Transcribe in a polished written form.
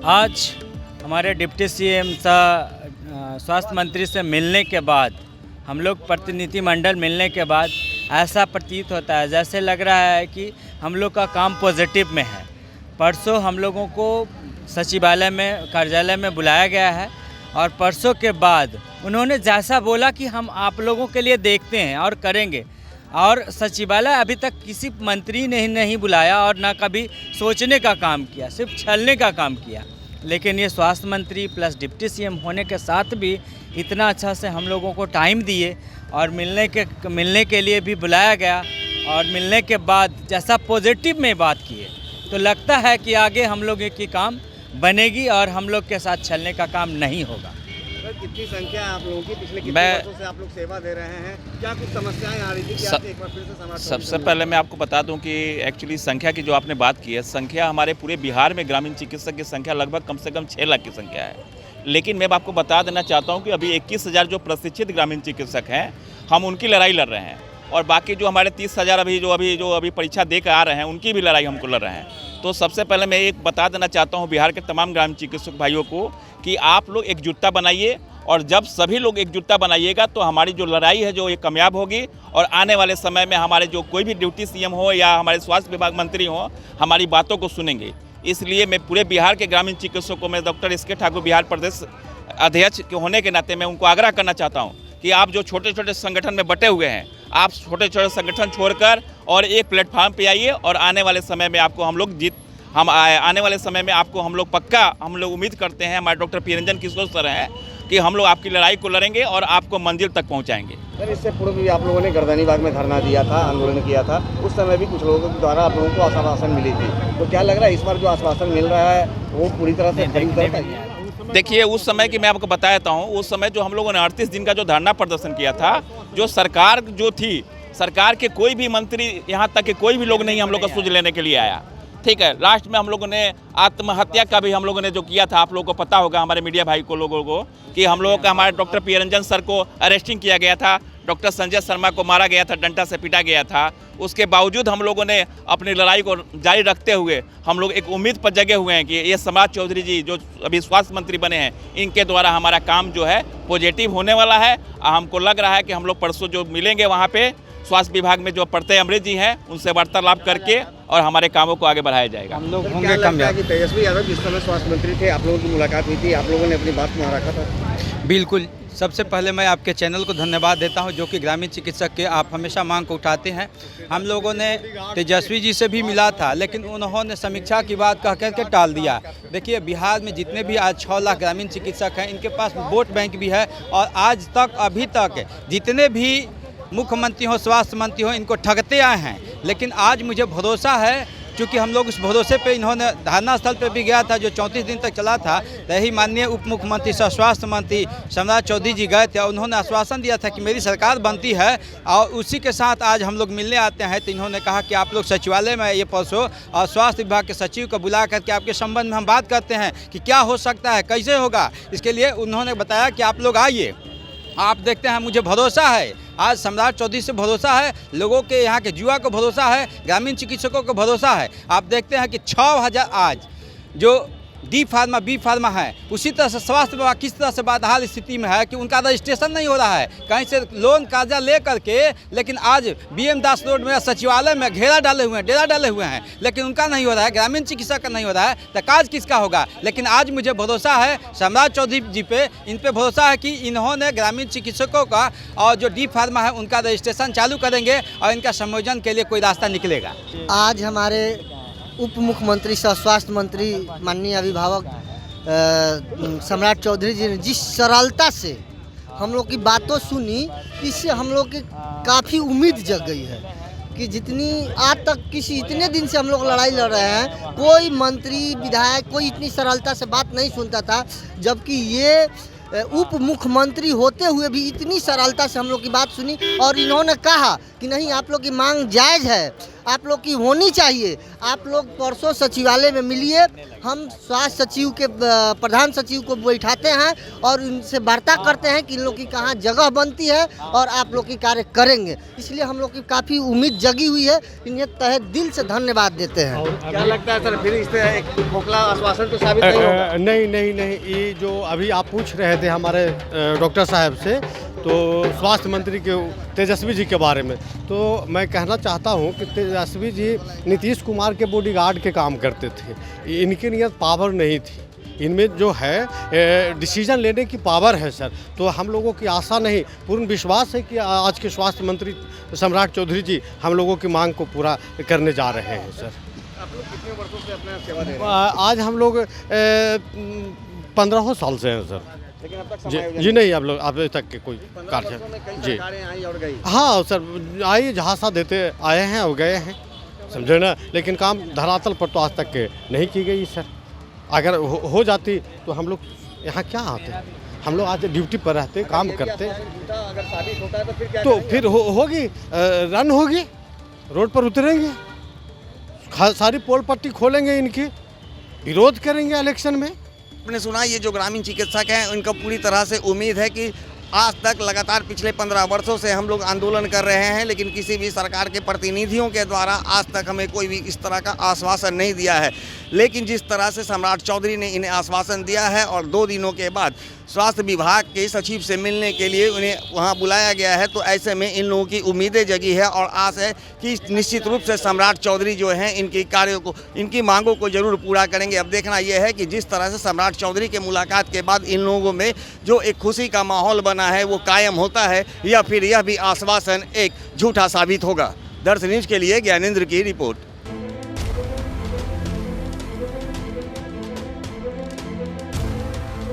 आज हमारे deputy CM स्वास्थ्य मंत्री से मिलने के बाद, हम लोग प्रतिनिधिमंडल मिलने के बाद ऐसा प्रतीत होता है जैसे लग रहा है कि हम लोग का काम पॉजिटिव में है। परसों हम लोगों को सचिवालय में, कार्यालय में बुलाया गया है और परसों के बाद उन्होंने जैसा बोला कि हम आप लोगों के लिए देखते हैं और करेंगे, और सचिवालय अभी तक किसी मंत्री ने नहीं बुलाया और ना कभी सोचने का काम किया, सिर्फ छलने का काम किया। लेकिन ये स्वास्थ्य मंत्री प्लस डिप्टी सीएम होने के साथ भी इतना अच्छा से हम लोगों को टाइम दिए और मिलने के लिए भी बुलाया गया, और मिलने के बाद जैसा पॉजिटिव में बात किए तो लगता है कि आगे हम लोग की काम बनेगी और हम लोग के साथ छलने का काम नहीं होगा। कितनी संख्या है आप लोगों की? पिछले कितने वर्षों से आप लोग सेवा दे रहे हैं? क्या कुछ समस्याएं आ रही थी कि आप एक बार फिर से समाज? सबसे पहले मैं आपको बता दूं कि एक्चुअली संख्या की जो आपने बात की है, संख्या हमारे पूरे बिहार में ग्रामीण चिकित्सक की संख्या लगभग कम से कम 6 लाख की संख्या है। लेकिन मैं आपको बता देना चाहता हूँ कि अभी 21,000 जो प्रशिक्षित ग्रामीण चिकित्सक हैं, हम उनकी लड़ाई लड़ रहे हैं, और बाकी जो हमारे 30,000 अभी परीक्षा दे कर आ रहे हैं, उनकी भी लड़ाई हमको लड़ रहे हैं। तो सबसे पहले मैं एक बता देना चाहता हूँ बिहार के तमाम ग्रामीण चिकित्सक भाइयों को कि आप लोग एकजुटता बनाइए, और जब सभी लोग एकजुटता बनाइएगा तो हमारी जो लड़ाई है जो ये कामयाब होगी, और आने वाले समय में हमारे जो कोई भी डिप्टी सीएम हो या हमारे स्वास्थ्य विभाग मंत्री हो, हमारी बातों को सुनेंगे। इसलिए मैं पूरे बिहार के ग्रामीण चिकित्सकों को, मैं डॉक्टर एस के ठाकुर बिहार प्रदेश अध्यक्ष के होने के नाते मैं उनको आग्रह करना चाहता हूँ कि आप जो छोटे छोटे संगठन में बटे हुए हैं, आप छोटे छोटे संगठन छोड़कर और एक प्लेटफार्म पे आइए, और आने वाले समय में आपको हम लोग आने वाले समय में आपको हम लोग पक्का उम्मीद करते हैं, हमारे डॉक्टर पी किशोर सर हैं, कि हम लोग आपकी लड़ाई को लड़ेंगे और आपको मंजिल तक पहुंचाएंगे। सर, इससे पूर्व भी आप लोगों ने गर्दनी बाग में धरना दिया था, आंदोलन किया था, उस समय भी कुछ लोगों के द्वारा आप लोगों को आश्वासन मिली थी, तो क्या लग रहा है इस बार जो आश्वासन मिल रहा है वो पूरी तरह से खरी उतरता है? देखिए, उस समय की मैं आपको बताता हूँ, उस समय जो हम लोगों ने 38 दिन का जो धरना प्रदर्शन किया था, जो सरकार जो थी, सरकार के कोई भी मंत्री, यहाँ तक कि कोई भी लोग नहीं हम लोग का सूझ लेने के लिए आया। ठीक है, लास्ट में हम लोगों ने आत्महत्या का भी हम लोगों ने जो किया था, आप लोगों को पता होगा, हमारे मीडिया भाई को लोगों को, कि हम लोगों का हमारे डॉक्टर पी सर को अरेस्टिंग किया गया था, डॉक्टर संजय शर्मा को मारा गया था, डंडा से पीटा गया था। उसके बावजूद हम लोगों ने अपनी लड़ाई को जारी रखते हुए हम लोग एक उम्मीद पर जगे हुए हैं कि ये सम्राट चौधरी जी जो अभी स्वास्थ्य मंत्री बने हैं, इनके द्वारा हमारा काम जो है पॉजिटिव होने वाला है। हमको लग रहा है कि हम लोग परसों जो मिलेंगे वहाँ पे स्वास्थ्य विभाग में जो प्रत्यय अमृत जी हैं, उनसे वार्तालाप करके और हमारे कामों को आगे बढ़ाया जाएगा। हम लोग होंगे कामयाब। तेजस्वी यादव जिस समय स्वास्थ्य मंत्री थे, आप लोगों की मुलाकात हुई थी, आप लोगों ने अपनी बात वहाँ रखा था? बिल्कुल। सबसे पहले मैं आपके चैनल को धन्यवाद देता हूं, जो कि ग्रामीण चिकित्सक के आप हमेशा मांग को उठाते हैं। हम लोगों ने तेजस्वी जी से भी मिला था, लेकिन उन्होंने समीक्षा की बात कह करके टाल दिया। देखिए, बिहार में जितने भी आज 6 लाख ग्रामीण चिकित्सक हैं, इनके पास वोट बैंक भी है, और आज तक अभी तक जितने भी मुख्यमंत्री हो, स्वास्थ्य मंत्री हो, इनको ठगते आए हैं। लेकिन आज मुझे भरोसा है, क्योंकि हम लोग उस भरोसे पे, इन्होंने धरना स्थल पे भी गया था जो 34 दिन तक चला था, यही माननीय उप मुख्यमंत्री सह स्वास्थ्य मंत्री सम्राट चौधरी जी गए थे, और उन्होंने आश्वासन दिया था कि मेरी सरकार बनती है, और उसी के साथ आज हम लोग मिलने आते हैं। तो इन्होंने कहा कि आप लोग सचिवालय में ये परसों और स्वास्थ्य विभाग के सचिव को बुला करके आपके संबंध में हम बात करते हैं कि क्या हो सकता है, कैसे होगा। इसके लिए उन्होंने बताया कि आप लोग आइए, आप देखते हैं। मुझे भरोसा है, आज सम्राट चौधरी से भरोसा है, लोगों के यहाँ के युवा को भरोसा है, ग्रामीण चिकित्सकों को भरोसा है। आप देखते हैं कि 6,000 आज जो डी फार्मा बी फार्मा है, उसी तरह से स्वास्थ्य विभाग किस तरह से बदहाल स्थिति में है कि उनका रजिस्ट्रेशन नहीं हो रहा है, कहीं से लोन कर्जा ले करके। लेकिन आज BM दास रोड में सचिवालय में डेरा डाले हुए हैं, लेकिन उनका नहीं हो रहा है, ग्रामीण चिकित्सक का नहीं हो रहा है, तो काज किसका होगा। लेकिन आज मुझे भरोसा है सम्राट चौधरी जी पे, इन पे भरोसा है कि इन्होंने ग्रामीण चिकित्सकों का और जो डी फार्मा है उनका रजिस्ट्रेशन चालू करेंगे, और इनका संयोजन के लिए कोई रास्ता निकलेगा। आज हमारे उप मुख्यमंत्री सह स्वास्थ्य मंत्री माननीय अभिभावक सम्राट चौधरी जी ने जिस सरलता से हम लोग की बातों सुनी, इससे हम लोग की काफ़ी उम्मीद जग गई है कि जितनी आज तक इतने दिन से हम लोग लड़ाई लड़ रहे हैं, कोई मंत्री विधायक कोई इतनी सरलता से बात नहीं सुनता था, जबकि ये उप मुख्यमंत्री होते हुए भी इतनी सरलता से हम लोग की बात सुनी, और इन्होंने कहा कि नहीं, आप लोग की मांग जायज़ है, आप लोग की होनी चाहिए। आप लोग परसों सचिवालय में मिलिए, हम स्वास्थ्य सचिव के प्रधान सचिव को बैठाते हैं और इनसे वार्ता करते हैं कि इन लोग की कहाँ जगह बनती है और आप लोग की कार्य करेंगे। इसलिए हम लोग की काफ़ी उम्मीद जगी हुई है, इन्हें तहे दिल से धन्यवाद देते हैं। क्या लगता है सर, फिर इस तरह एक खोखला आश्वासन तो साबित नहीं होगा? नहीं, ये जो अभी आप पूछ रहे थे हमारे डॉक्टर साहब से, तो स्वास्थ्य मंत्री के तेजस्वी जी के बारे में, तो मैं कहना चाहता हूं कि तेजस्वी जी नीतीश कुमार के बॉडीगार्ड के काम करते थे। इनकी नियत पावर नहीं थी, इनमें जो है डिसीजन लेने की पावर है सर। तो हम लोगों की आशा नहीं, पूर्ण विश्वास है कि आज के स्वास्थ्य मंत्री सम्राट चौधरी जी हम लोगों की मांग को पूरा करने जा रहे हैं सर। आप लोग कितने वर्षों से अपना सेवा दे रहे हैं? आज हम लोग 15 साल से हैं सर। लेकिन अब तक जी समायोजन जी नहीं, अब लोग अभी तक के कोई 15 कार्य वर्षों में कई जी सरकारें आई और गई। हाँ सर, आई झांसा देते आए हैं और गए हैं, समझे ना। लेकिन काम धरातल पर तो आज तक के नहीं की गई सर। अगर हो जाती तो हम लोग यहाँ क्या आते, हम लोग आज ड्यूटी पर रहते, काम करते, अगर साबित होता है तो फिर क्या तो करेंगे? फिर होगी रन होगी, रोड पर उतरेंगे, सारी पोल पट्टी खोलेंगे, इनकी विरोध करेंगे इलेक्शन में। आपने सुना, ये जो ग्रामीण चिकित्सक हैं उनका पूरी तरह से उम्मीद है कि आज तक लगातार पिछले 15 वर्षों से हम लोग आंदोलन कर रहे हैं, लेकिन किसी भी सरकार के प्रतिनिधियों के द्वारा आज तक हमें कोई भी इस तरह का आश्वासन नहीं दिया है। लेकिन जिस तरह से सम्राट चौधरी ने इन्हें आश्वासन दिया है और 2 दिनों के बाद स्वास्थ्य विभाग के सचिव से मिलने के लिए उन्हें वहां बुलाया गया है, तो ऐसे में इन लोगों की उम्मीदें जगी है और आस है कि निश्चित रूप से सम्राट चौधरी जो हैं इनकी कार्यों को, इनकी मांगों को जरूर पूरा करेंगे। अब देखना यह है कि जिस तरह से सम्राट चौधरी के मुलाकात के बाद इन लोगों में जो एक खुशी का माहौल बना है वो कायम होता है या फिर यह भी आश्वासन एक झूठा साबित होगा। दर्शन न्यूज़ के लिए ज्ञानेंद्र की रिपोर्ट।